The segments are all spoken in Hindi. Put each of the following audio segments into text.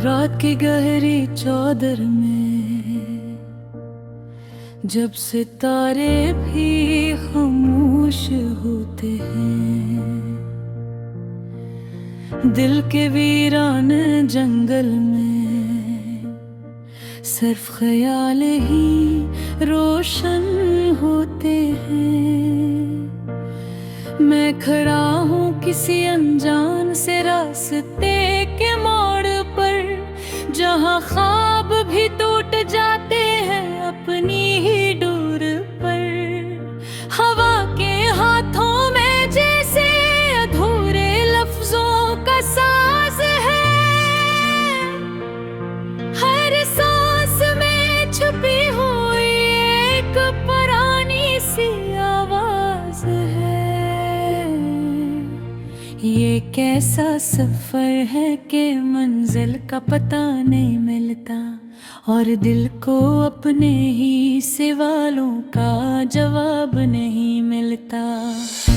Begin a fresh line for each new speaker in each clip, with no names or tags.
रात की गहरी चादर में जब सितारे भी खामोश होते हैं, दिल के वीरान जंगल में सिर्फ ख्याल ही रोशन होते हैं। मैं खड़ा हूँ किसी अनजान से रास्ते के मोड़ पर, जहाँ ख्वाब भी टूट जाते हैं अपनी ही डोर पर। हवा के हाथों में जैसे अधूरे लफ्जों का साज है, हर सांस में छुपी हुई एक पुरानी सी आवाज है। ये कैसा सफर है कि मंजिल का पता नहीं मिलता, और दिल को अपने ही सवालों का जवाब नहीं मिलता।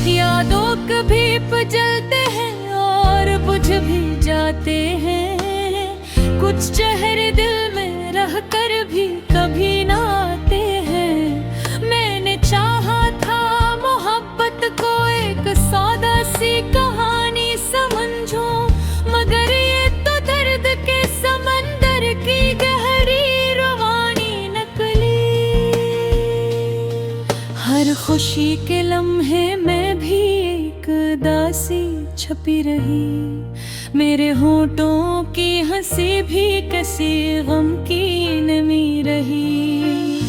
यादों कभी जलते हैं और बुझ भी जाते हैं, कुछ चेहरे दिल में रह कर भी कभी ना आते हैं। मैंने चाहा था मोहब्बत को एक सादा सी कहानी समझो, मगर ये तो दर्द के समंदर की गहरी रवानी नकली। हर खुशी के लम्हे में भी एक दासी छपी रही, मेरे होठों की हंसी भी किसी गम की नमी रही।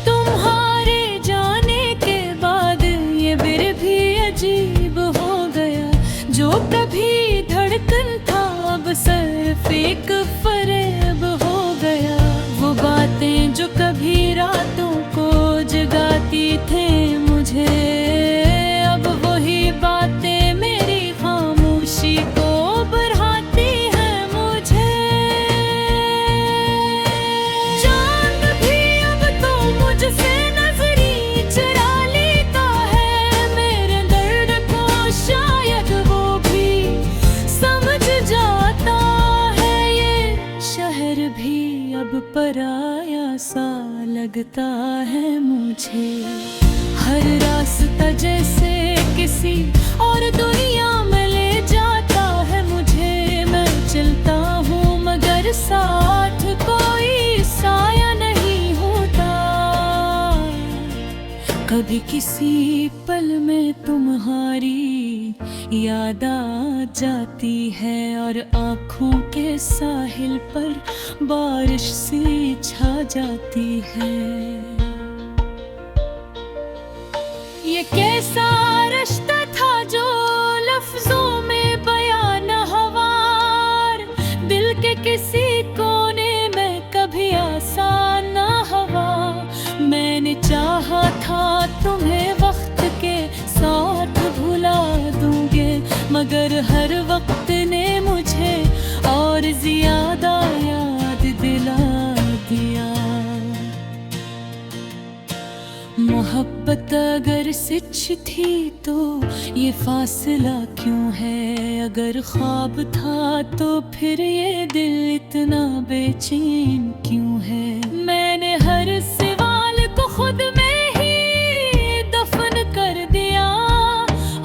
तुम्हारे जाने के बाद ये बिर भी अजीब हो गया, जो कभी धड़कन था अब सिर्फ एक फरेब हो गया। वो बातें जो कभी रातों को जगाती थे मुझे, अब वही बातें मेरी खामोशी को बढ़ाती हैं मुझे। चांद भी अब तो मुझसे नजरी चुरा लेता है, मेरे दर्द को शायद वो भी समझ जाता है। ये शहर भी अब पराया सा लगता है मुझे, हर रास्ता जैसे किसी और दुनिया में ले जाता है मुझे। मैं चलता हूँ मगर साथ कोई साया नहीं होता। कभी किसी पल में तुम्हारी याद आ जाती है, और आँखों के साहिल पर बारिश सी छा जाती है। ये कैसा रिश्ता था जो लफ्जों में बयां न हवार, दिल के किसी कोने में कभी आसान न हवा। मैंने चाहा था तुम्हें वक्त के साथ भुला दूंगे, मगर हर वक्त ने मुझे और ज्यादा याद दिला दिया। मोहब्बत अगर सच थी तो ये फासला क्यों है, अगर ख्वाब था तो फिर ये दिल इतना बेचैन क्यों है। मैंने हर सवाल को खुद में ही दफन कर दिया,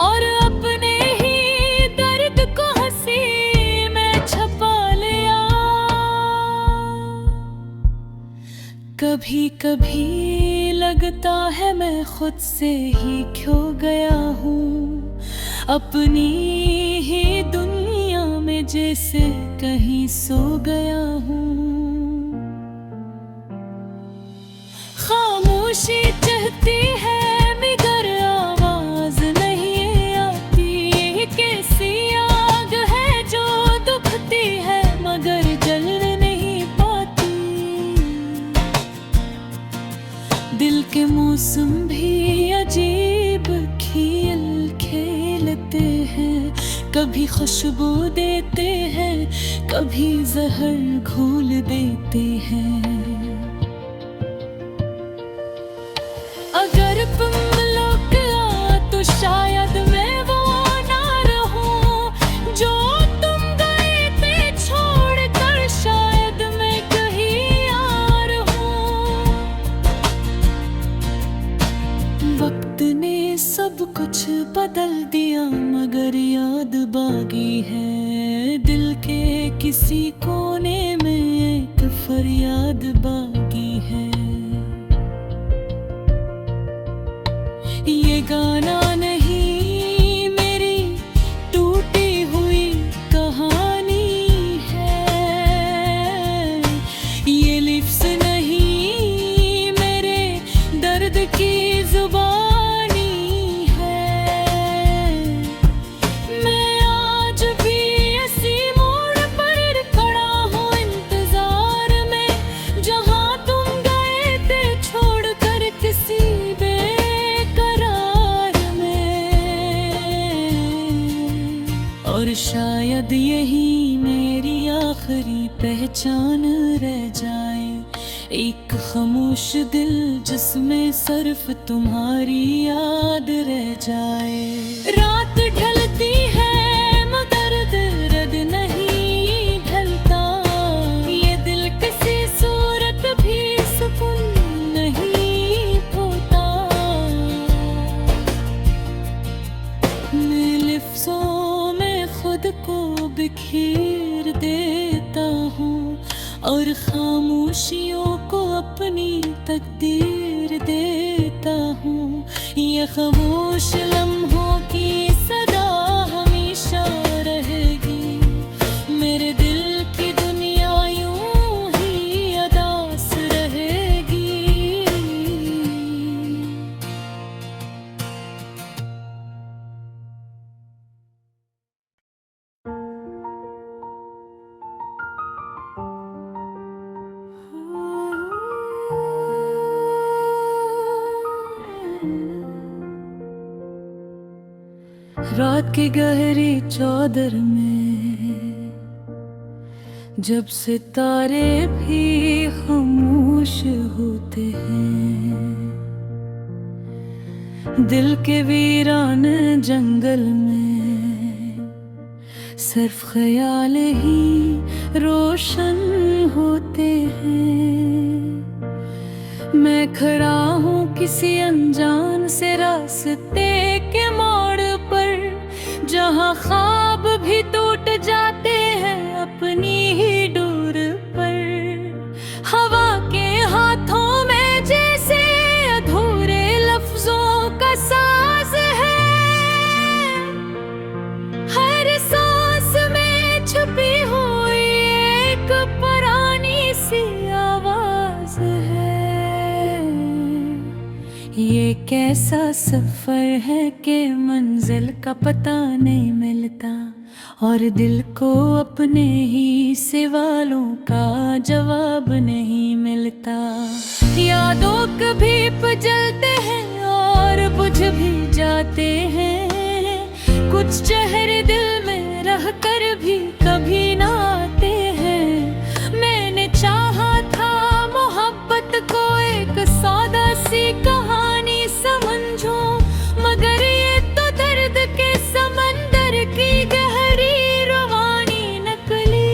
और अपने ही दर्द को हंसी में छुपा लिया। कभी कभी लगता है मैं खुद से ही खो गया हूँ, अपनी ही दुनिया में जैसे कहीं सो गया हूँ। खामोशी चाहती है मगर आवाज नहीं आती, कैसी आग है जो दुखती है मगर जल नहीं पाती। दिल के मौसम भी अजीब खेल खेलते हैं, कभी खुशबू देते हैं कभी जहर घोल देते हैं। अगर तुम लोग तो शायद मैं वो ना रहूं जो तुम गए थे छोड़ कर। किसी कोने में एक फरियाद बाकी है। ये गाना नहीं मेरी टूटी हुई कहानी है, ये लिफ्स नहीं मेरे दर्द की जुबानी है। मैं आज भी इसी मोड़ पर खड़ा हूँ इंतजार में, जहाँ तुम गए थे छोड़कर किसी और शायद यही मेरी आखिरी पहचान रह जाए, एक खामोश दिल जिसमें सिर्फ तुम्हारी याद रह जाए। रात ढलती है मगर दर्द नहीं ढलता, ये दिल किसी सूरत भी सुकून नहीं खोता। मैं लिफ्ज़ों खुद को बिखेर देता हूँ और खामोशियों को अपनी तकदीर देता हूँ। ये खामोश लम्हों की सदा हमेशा रहेगी, मेरे दिल की दुनिया यूं ही अदास रहेगी। रात की गहरी चादर में जब सितारे भी खामोश होते हैं, दिल के वीरान जंगल में सिर्फ ख्याल ही रोशन होते हैं। मैं खड़ा हूँ किसी अनजान से रास्ते के मोड़ पर, जहाँ ख्वाब भी टूट जाते हैं अपनी ही डोर पर। हवा के हाथों में जैसे अधूरे लफ्जों का साज है, हर सांस में छुपी हुई एक पुरानी सी आवाज है। ये कैसा सफर है कि मंजिल का पता नहीं मिलता, और दिल को अपने ही सवालों का जवाब नहीं मिलता। यादों कभी जलते हैं और बुझ भी जाते हैं, कुछ चेहरे दिल में रह कर भी कभी ना आते हैं। मैंने चाहा था मोहब्बत को एक सादा सी कहानी समझूं, मगर ये तो दर्द के समंदर की गहरी रवानी नकली।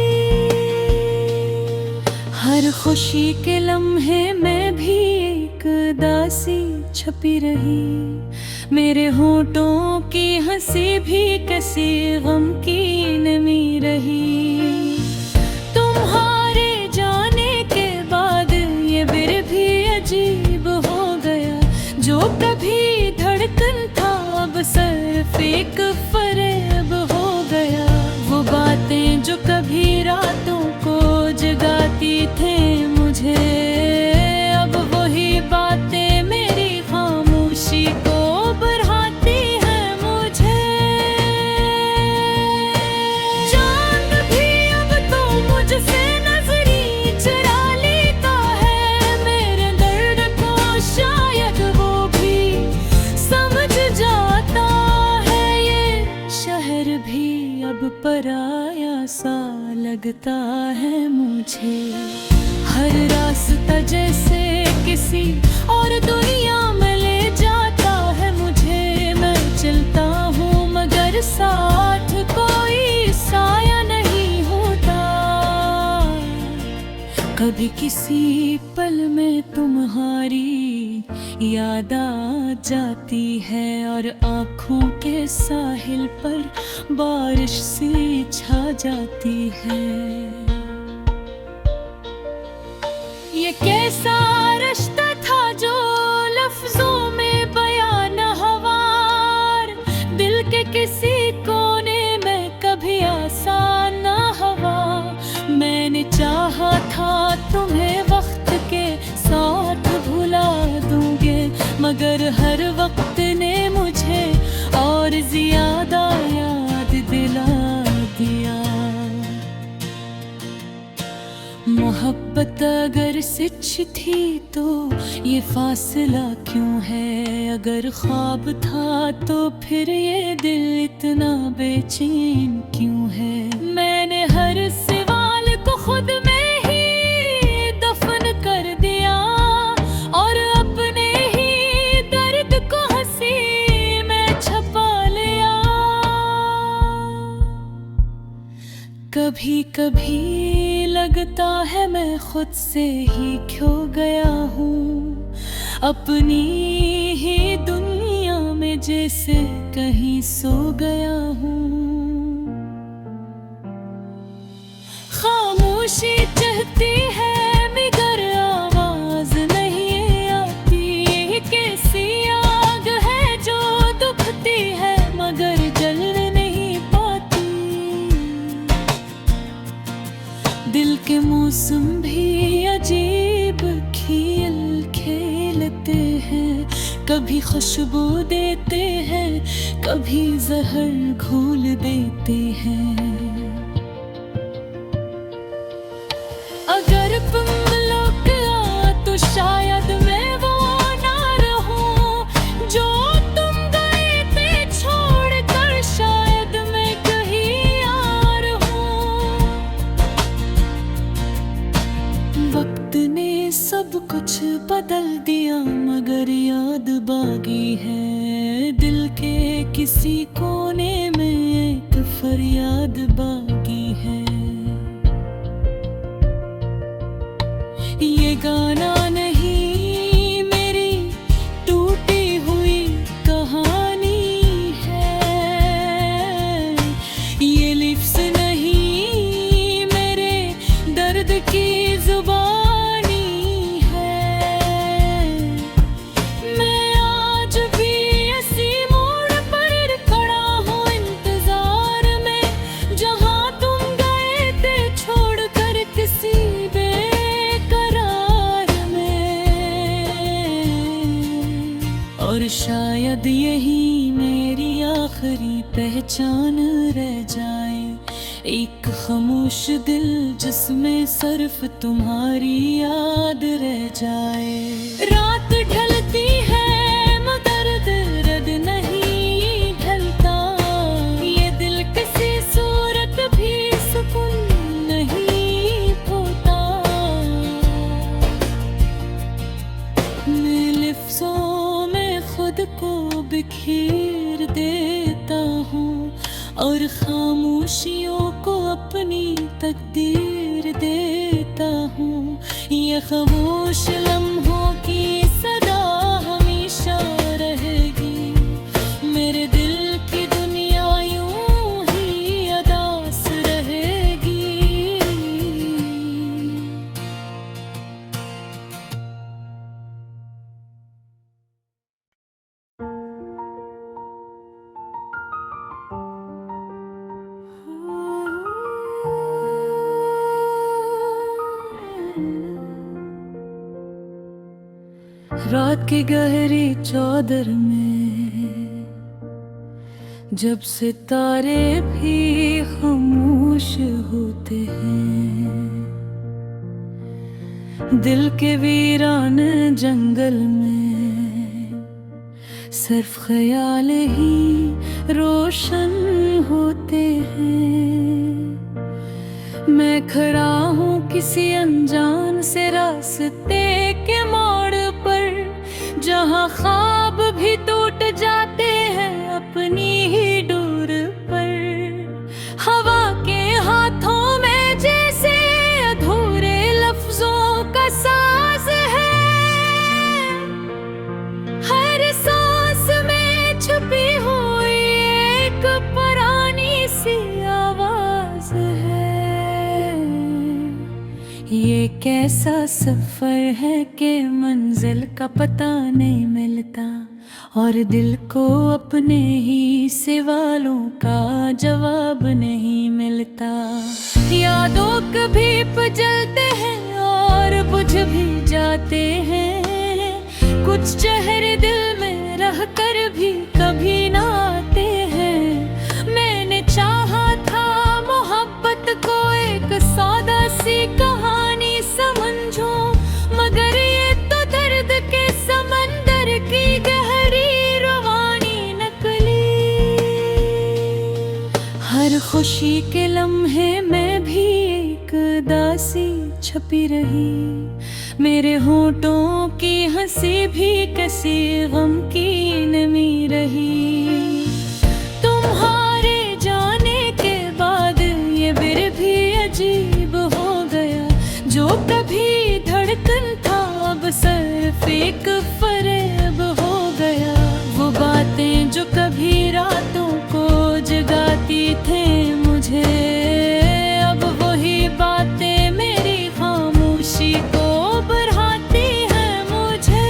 हर खुशी के लम्हे में भी एक दासी छपी रही, मेरे होठों की हंसी भी किसी गम की नमी रही। तुम्हारे जाने के बाद ये बिर भी अजीब हो गया, जो कभी धड़कन था अब सिर्फ एक फरेब हो गया। वो बातें जो कभी रातों को जगाती थे मुझे, अब वही बातें मेरी खामोशी को बढ़ाती हैं मुझे। चांद भी अब तो मुझसे नजरी चुरा लेता है, मेरे दर्द को शायद वो भी समझ जाता है। ये शहर भी अब पराया सा लगता है मुझे, हर रास्ता जैसे किसी और दुनिया में ले जाता है मुझे। मैं चलता हूँ मगर साथ कोई साया नहीं होता, कभी किसी पल में तुम्हारी याद आ जाती है, और आँखों के साहिल पर बारिश सी छा जाती है। ये कैसा रिश्ता था जो लफ्जों में बयां न हवार, दिल के किसी कोने में कभी आसान न हवा। मैंने चाहा था तुम्हें वक्त के साथ भुला दूंगे, मगर हर वक्त ने मुझे और ज्यादा याद दिला दिया। मोहब्बत अगर सच थी तो ये फासला क्यों है, अगर ख्वाब था तो फिर ये दिल इतना बेचैन क्यों है। मैंने हर सवाल को खुद में ही दफन कर दिया और अपने ही दर्द को हंसी में छुपा लिया। कभी कभी लगता है मैं खुद से ही खो गया हूँ, अपनी ही दुनिया में जैसे कहीं सो गया हूँ। खामोशी चाहती है मगर आवाज नहीं आती, ये कैसी आग है जो दुखती है मगर जल नहीं पाती। दिल के मौसम भी अजीब खेल खेलते हैं, कभी खुशबू देते हैं कभी जहर घोल देते हैं। अगर तुम लोग तो शायद मैं वो ना रहूं जो तुम गए थे छोड़ कर, शायद मैं कहीं और हूँ। वक्त ने सब कुछ बदल दिया मगर याद बाकी है, दिल के किसी कोने में एक फरियाद बाकी है। ये गाना नहीं मेरी टूटी हुई कहानी है, ये लिफ्स नहीं मेरे दर्द की जुबानी है। मैं आज भी इसी मोड़ पर खड़ा हूँ इंतजार में, जहाँ तुम गए थे छोड़कर किसी और शायद यही मेरी आखिरी पहचान रह जाए, एक खामोश दिल जिसमें सिर्फ तुम्हारी याद रह जाए। रात ढलती है मगर दर्द नहीं ढलता, ये दिल किसी सूरत भी सुकून नहीं खोता। मैं लिफ्ज़ों खुद को बिखेर देता हूँ और खामोशियों को अपनी तकदीर देता हूँ। ये खामोश लम्हों की सदा हमेशा रहेगी, मेरे दिल की दुनिया यूं ही अदास रहेगी। रात की गहरी चादर में जब सितारे भी खामोश होते हैं, दिल के वीरान जंगल में सिर्फ ख्याल ही रोशन होते हैं। मैं खड़ा हूँ किसी अनजान से रास्ते के मोड़ पर, जहाँ ख्वाब भी टूट जाते हैं अपनी ही डोर पर। हवा के हाथों में जैसे अधूरे लफ्जों का साज है, हर सांस में छुपी हुई एक पुरानी सी आवाज है। ये कैसा सफर है कि मंजिल का पता नहीं मिलता और दिल को अपने ही सवालों का जवाब नहीं मिलता। यादों कभी जलते हैं और बुझ भी जाते हैं, कुछ चेहरे दिल में रह कर भी कभी ना आते हैं। मैंने चाहा था मोहब्बत को एक सादा सी कहानी समझो, मगर ये तो दर्द के समंदर की गहरी रवानी नकली। हर खुशी के लम्हे में भी एक दासी छपी रही, मेरे होठों की हंसी भी किसी गम की नमी रही। तुम्हारे जाने के बाद ये बिर भी अजीब हो गया, जो कभी धड़कन था अब सिर्फ एक फरेब हो गया। वो बातें जो कभी रातों को जगाती थे मुझे, अब वही बातें मेरी खामोशी को बढ़ाती है मुझे।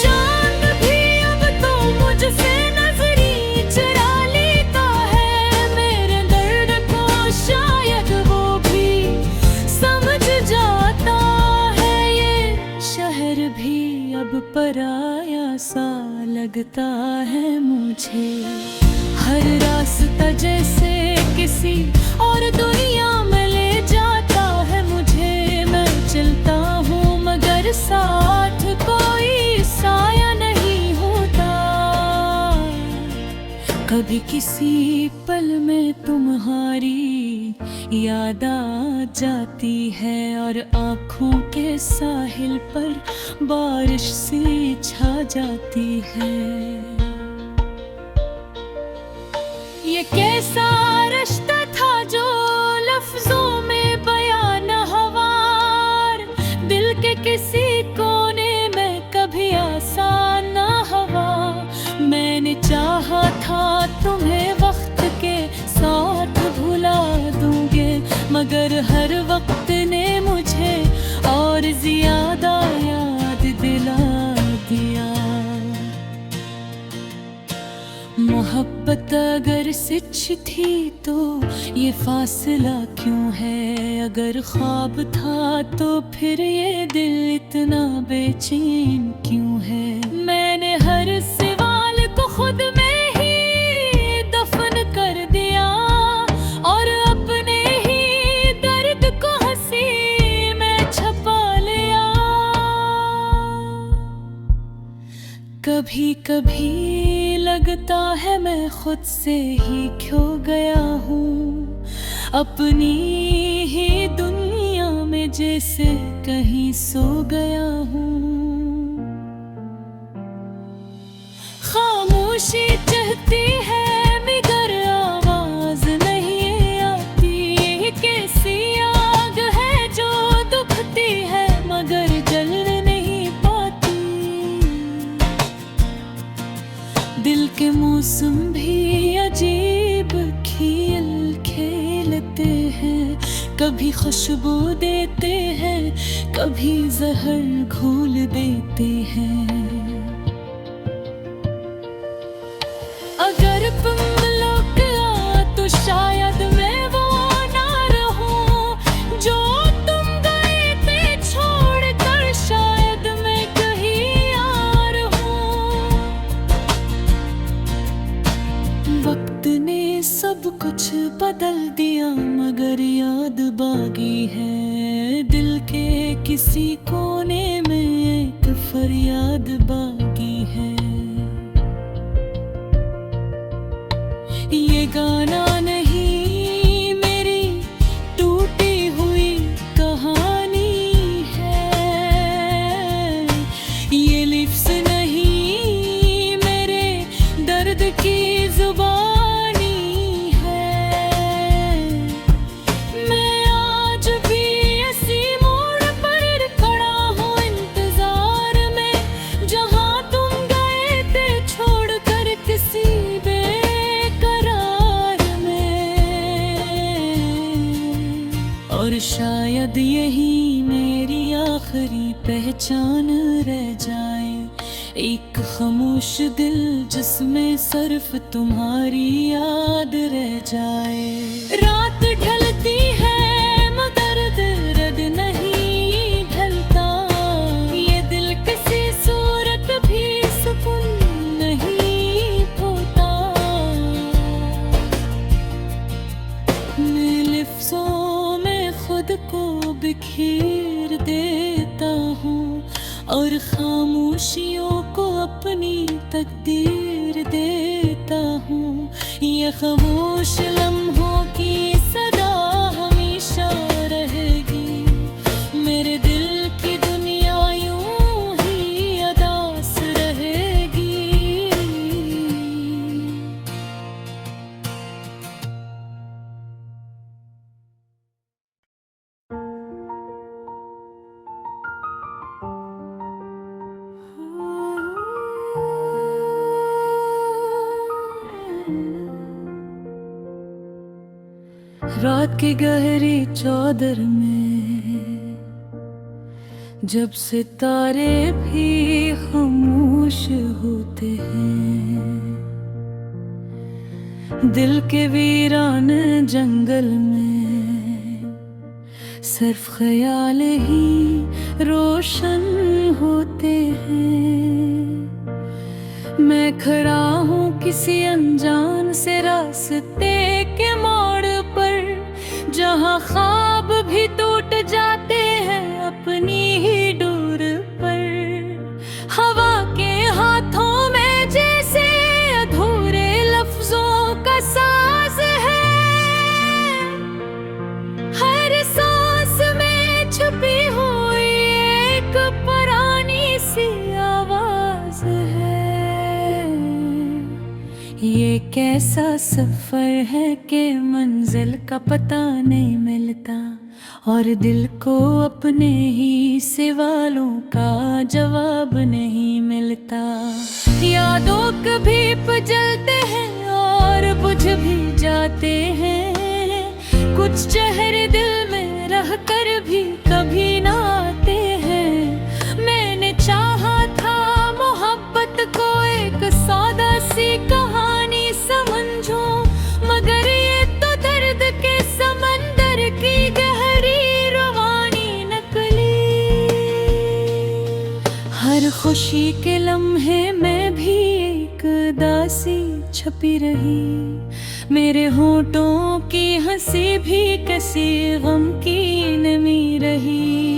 चांद भी अब तो मुझसे नजरी चुरा लेता है, मेरे दर्द को शायद वो भी समझ जाता है। ये शहर भी अब पराया सा लगता है मुझे, हर रास्ता जैसे किसी और दुनिया में ले जाता है मुझे। मैं चलता हूँ मगर साथ कोई साया नहीं होता। कभी किसी पल में तुम्हारी याद आ जाती है और आँखों के साहिल पर बारिश सी छा जाती है। ये कैसा रिश्ता था जो लफ्जों में बयां न हवार, दिल के किसी कोने में कभी आसान न हवा। मैंने चाहा था तुम्हें वक्त के साथ भुला दूंगे, मगर हर वक्त ने मुझे और ज्यादा याद दिला दिया। मोहब्बत अगर सच थी तो ये फासला क्यों है, अगर ख्वाब था तो फिर ये दिल इतना बेचैन क्यों है। मैंने हर सवाल को खुद में ही दफन कर दिया और अपने ही दर्द को हंसी में छुपा लिया। कभी कभी लगता है मैं खुद से ही खो गया हूँ, अपनी ही दुनिया में जैसे कहीं सो गया हूँ। खामोशी चाहती है मगर आवाज नहीं आती, कैसी आग है जो दुखती है मगर जल नहीं पाती। दिल के मौसम भी अजीब खेल खेलते हैं, कभी खुशबू देते हैं कभी जहर घोल देते हैं। अगर तुम लोग आ तो शायद मैं वो ना रहूं जो तुम गए थे छोड़ कर, शायद मैं कहीं और हूँ। वक्त ने सब कुछ बदल दिया मगर याद बाकी है, दिल के किसी कोने में एक फरियाद बाकी है। ये गाना नहीं मेरी टूटी हुई कहानी है, ये लिफ्स नहीं मेरे दर्द की जुबानी है। मैं आज भी इसी मोड़ पर खड़ा हूँ इंतजार में, जहाँ शायद यही मेरी आखिरी पहचान रह जाए, एक खामोश दिल जिसमें सिर्फ तुम्हारी याद रह जाए। रात ढलती है मगर दर्द नहीं ढलता, ये दिल किसी सूरत भी सुकून नहीं खोता। मैं लफ्ज़ों में खुद को बिखेर देता हूँ और खामोशियों को अपनी तकदीर देता हूँ। ये खामोश लम्हों की सदा हमेशा रहेगी, मेरे दिल की दुनिया यूं ही अदास रहेगी। रात की गहरी चादर में जब सितारे भी खामोश होते हैं, दिल के वीरान जंगल में सिर्फ ख्याल ही रोशन होते हैं। मैं खड़ा हूँ किसी अनजान से रास्ते के मोड़ पर, जहाँ ख्वाब भी टूट जाते हैं अपनी ही डोर पर। हवा के हाथों में जैसे अधूरे लफ्जों का साज है, हर सांस में छुपी हुई एक पुरानी सी आवाज है। ये कैसा सफर है कि मंजिल का पता नहीं मिलता, और दिल को अपने ही सवालों का जवाब नहीं मिलता। यादों कभी जलते हैं और बुझ भी जाते हैं, कुछ चेहरे दिल में रह कर भी कभी ना आते हैं। मैंने चाहा था मोहब्बत को एक सौदा सी कहानी समझो, मगर ये तो दर्द के समंदर की गहरी रवानी नकली। हर खुशी के लम्हे में भी एक दासी छपी रही, मेरे होठों की हंसी भी किसी गम की नमी रही।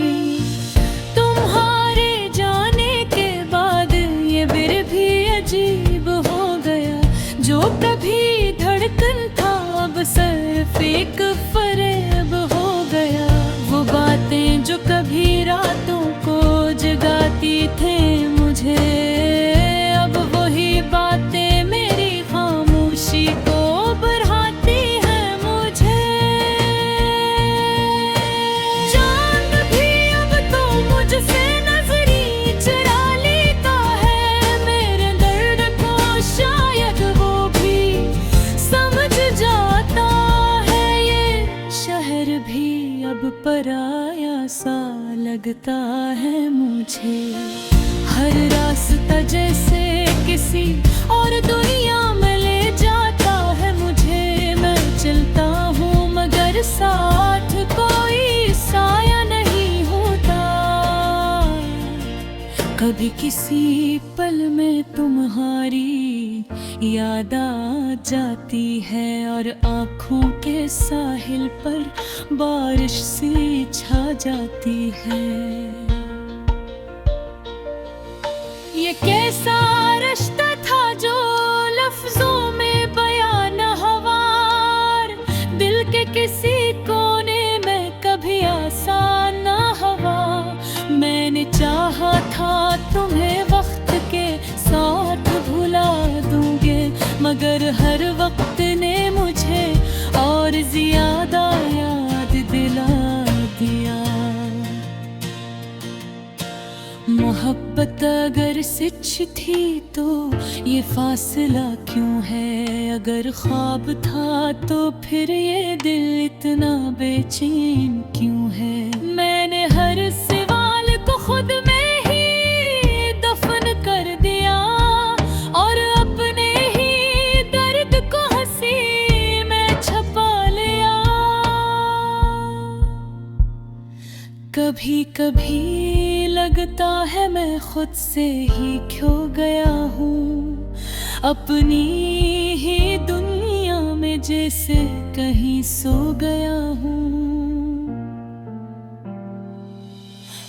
तुम्हारे जाने के बाद ये बिर भी अजीब हो गया, जो कभी धड़कन था अब सिर्फ एक फरेब हो गया। वो बातें जो कभी रातों को जगाती थे मुझे, अब वही बातें मेरी खामोशी को बढ़ाती है मुझे। चांद भी अब तो मुझसे नजरी चुरा लेता है, मेरे दर्द को शायद वो भी समझ जाता है। ये शहर भी अब पराया सा लगता है मुझे, हर रास्ता जैसे किसी और दुनिया में ले जाता है मुझे। मैं चलता हूँ मगर साथ कोई साया नहीं होता। कभी किसी पल में तुम्हारी याद आ जाती है, और आँखों के साहिल पर बारिश सी छा जाती है। ये कैसा रिश्ता था जो लफ्जों में बयां न हवार, दिल के किसी कोने में कभी आसान न हवा। मैंने चाहा था तुम्हें वक्त के साथ भुला दूंगे, मगर हर वक्त ने मुझे और ज्यादा याद दिला दिया। मोहब्बत अगर सच थी तो ये फासला क्यों है? अगर ख्वाब था तो फिर ये दिल इतना बेचैन क्यों है? मैंने हर सवाल को खुद में ही दफन कर दिया और अपने ही दर्द को हंसी में छपा लिया। कभी कभी लगता है मैं खुद से ही खो गया हूँ, अपनी ही दुनिया में जैसे कहीं सो गया हूँ।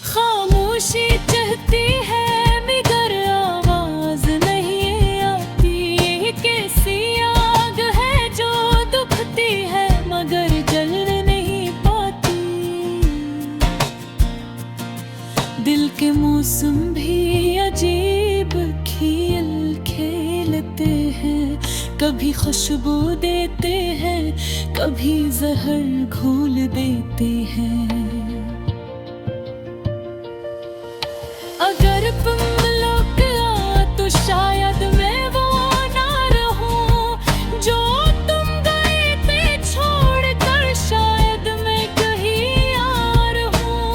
खामोशी चाहती है मगर आवाज नहीं आती, कैसी आग है जो दुखती है मगर जल नहीं पाती। दिल के मौसम भी अजीब खेल खेलते हैं, कभी खुशबू देते हैं, कभी जहर घोल देते हैं। अगर तुम लौट आ तो शायद मैं वो ना रहूं जो तुम गए थे छोड़ कर, शायद मैं कहीं और हूँ।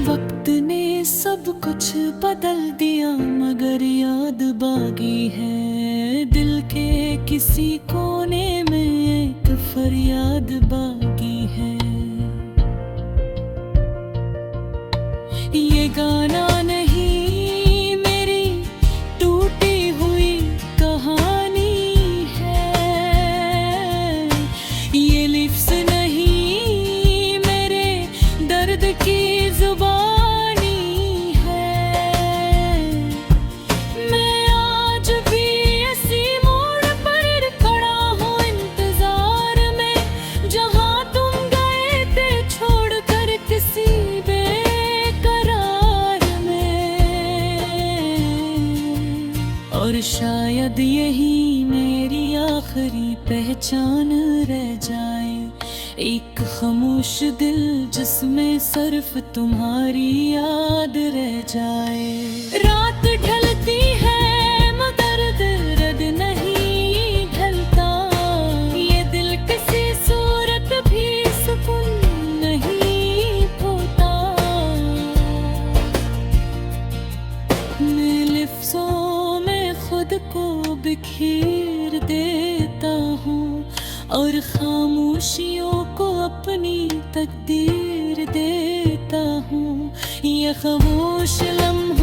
वक्त ने सब कुछ बदल दिया मगर याद बाकी है, दिल के किसी कोने में एक फरियाद बाकी है। ये गाना नहीं मेरी टूटी हुई कहानी है, ये लिफ्स नहीं मेरे दर्द की जुबानी है। मैं आज भी इसी मोड़ पर खड़ा हूँ इंतजार में, जहाँ तुम गए थे छोड़ कर किसी और शायद यही मेरी आखिरी पहचान रह जाए, एक खामोश दिल जिसमें सिर्फ तुम्हारी याद रह जाए। रात ढलती है मगर दर्द नहीं ढलता, ये दिल किसी सूरत भी सुकून नहीं खोता। मैं लिफ्ज़ों खुद को बिखेर देता हूँ और खामोशियों को अपनी तकदीर देता हूँ। ये खामोश लम्हा